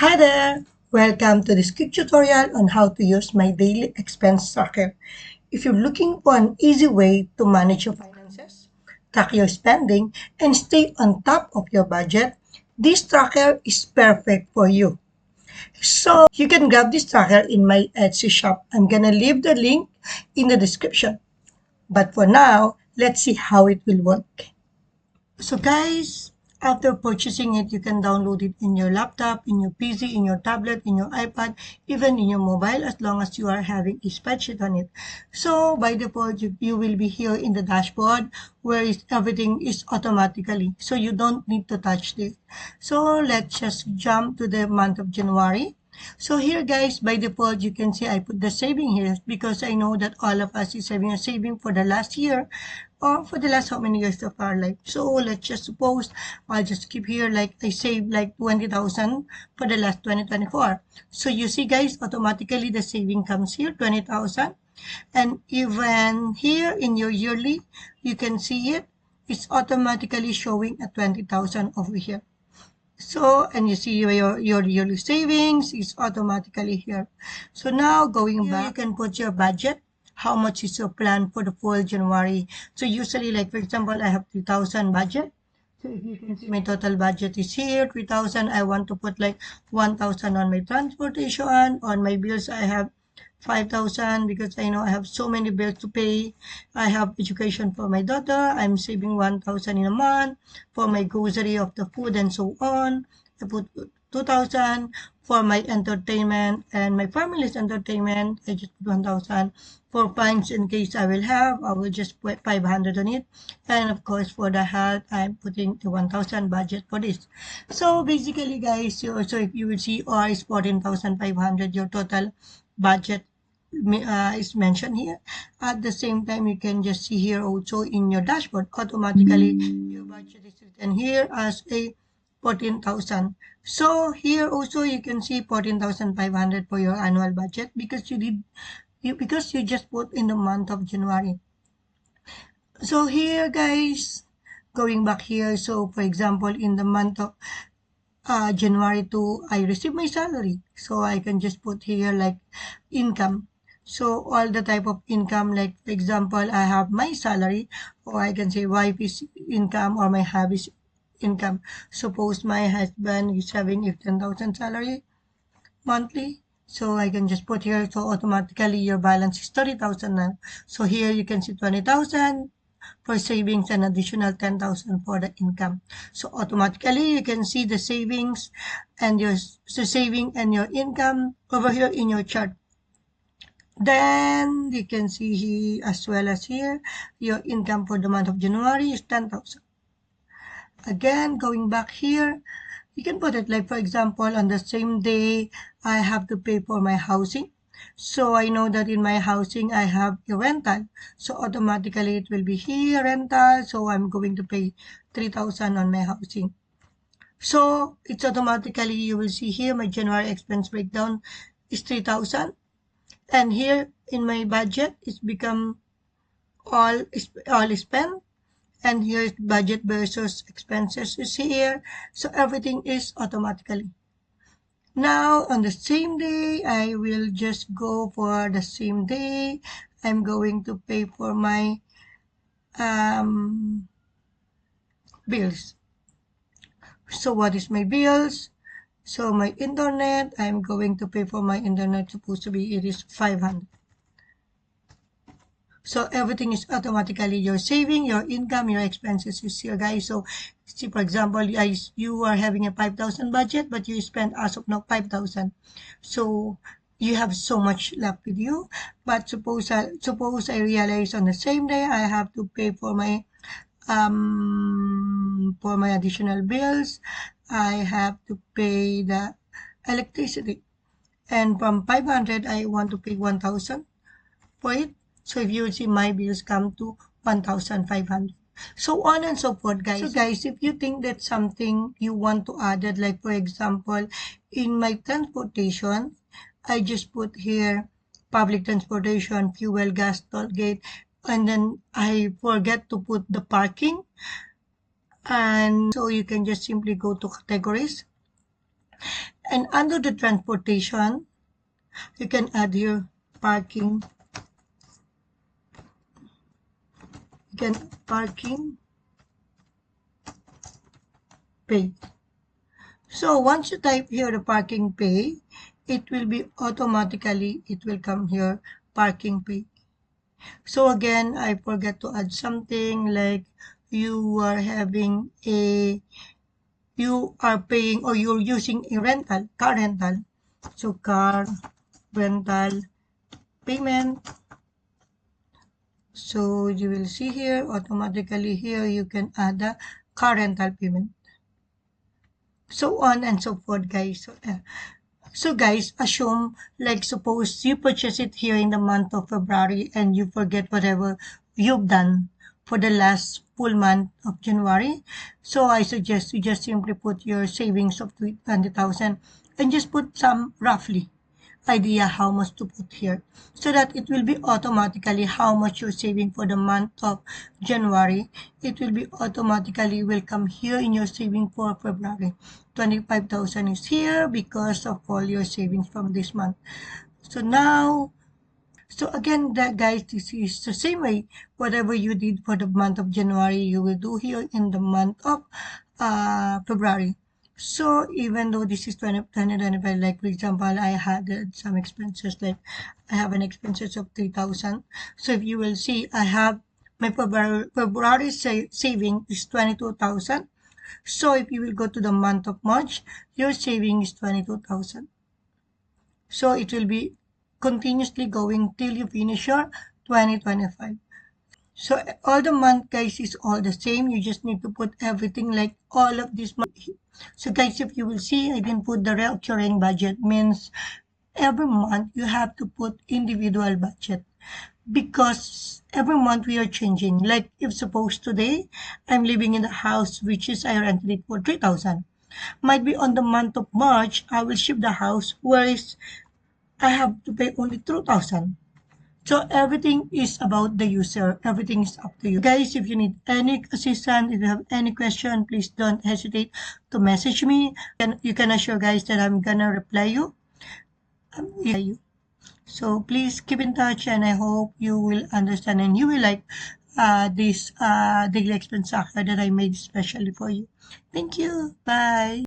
Hi there! Welcome to this quick tutorial on how to use my daily expense tracker. If you're looking for an easy way to manage your finances, track your spending, and stay on top of your budget, this tracker is perfect for you. So you can grab this tracker in my Etsy shop. I'm gonna leave the link in the description. But for now, let's see how it will work. So guys, after purchasing it, you can download it in your laptop, in your PC, in your tablet, in your iPad, even in your mobile, as long as you are having a spreadsheet on it. So by default, you will be here in the dashboard where everything is automatically. So you don't need to touch this. So let's just jump to the month of January. So here guys, by default, you can see I put the saving here because I know that all of us is having a saving for the last year or for the last how many years of our life. So let's just suppose I'll just keep here like I saved like 20,000 for the last 2024. So you see guys, automatically the saving comes here, 20,000. And even here in your yearly, you can see it. It's automatically showing at 20,000 over here. So, and you see your yearly savings is automatically here. So now going back, you can put your budget. How much is your plan for the full January? So usually, like for example, I have 3,000 budget. So if you can see my total budget is here, 3,000. I want to put like 1,000 on my transportation. On my bills, I have 5,000 because I know I have so many bills to pay. I have education for my daughter. I'm saving 1,000 in a month for my grocery of the food and so on. I put 2,000 for my entertainment and my family's entertainment. I just put 1,000 for fines in case I will have. I will just put 500 on it. And of course, for the health, I'm putting the 1,000 budget for this. So basically, guys, so if you will see, or is 14,500 your total budget is mentioned here. At the same time, you can just see here also in your dashboard, automatically your budget is written here as a 14,000. So here also you can see 14,500 for your annual budget because because you just put in the month of January. So here guys, going back here, so for example, in the month of January to I receive my salary. So I can just put here like income. So all the type of income, like for example, I have my salary, or I can say wife is income or my hubby's income. Suppose my husband is having 10,000 salary monthly. So I can just put here, so automatically your balance is 30,000 now. So here you can see 20,000 for savings and additional 10,000 for the income. So automatically you can see the savings and your saving and your income over here in your chart. Then you can see here as well as here, your income for the month of January is 10,000. Again, going back here, you can put it like, for example, on the same day, I have to pay for my housing. So I know that in my housing, I have a rental. So automatically it will be here rental. So I'm going to pay 3,000 on my housing. So it's automatically, you will see here, my January expense breakdown is 3,000. And here in my budget, it's become all spent, and here's budget versus expenses is here. So everything is automatically. Now on the same day, I will just go for the same day. I'm going to pay for my bills. So what is my bills? So my internet, I'm going to pay for my internet, supposed to be, it is 500. So everything is automatically your saving, your income, your expenses is here, guys. So see, for example, you are having a 5,000 budget, but you spend as of now 5,000. So you have so much left with you. But suppose I realize on the same day I have to pay for my additional bills. I have to pay the electricity, and from 500 I want to pay 1,000 for it. So if you see, my bills come to 1,500. So on and so forth, guys. So guys, if you think that something you want to add it, like for example, in my transportation, I just put here public transportation, fuel, gas, toll gate, and then I forget to put the parking. And so you can just simply go to categories. And under the transportation, you can add here parking. You can parking pay. So once you type here the parking pay, it will be automatically, it will come here parking pay. So again, I forgot to add something like you are having a, you are paying or you're using a rental, car rental. So car rental payment. So you will see here automatically here you can add the car rental payment. So on and so forth, guys. So guys, assume like suppose you purchase it here in the month of February and you forget whatever you've done for the last full month of January. So I suggest you just simply put your savings of 20,000 and just put some roughly idea how much to put here so that it will be automatically how much you're saving for the month of January. It will be automatically will come here in your saving for February. 25,000 is here because of all your savings from this month. So now, so again, that guys, this is the same way. Whatever you did for the month of January, you will do here in the month of February. So even though this is 2025, like for example, I had some expenses, like I have an expenses of 3,000. So if you will see, I have my February saving is 22,000. So if you will go to the month of March, your saving is 22,000. So it will be continuously going till you finish your 2025. So all the month guys is all the same. You just need to put everything like all of this month. So guys, if you will see, I didn't put the recurring budget means every month you have to put individual budget because every month we are changing. Like if suppose today I'm living in a house which is I rented it for 3,000. Might be on the month of March I will ship the house whereas I have to pay only 2,000. So everything is about the user. Everything is up to you. Guys, if you need any assistance, if you have any question, please don't hesitate to message me. And you can assure guys that I'm gonna reply you. So please keep in touch and I hope you will understand and you will like this daily expense tracker that I made especially for you. Thank you. Bye.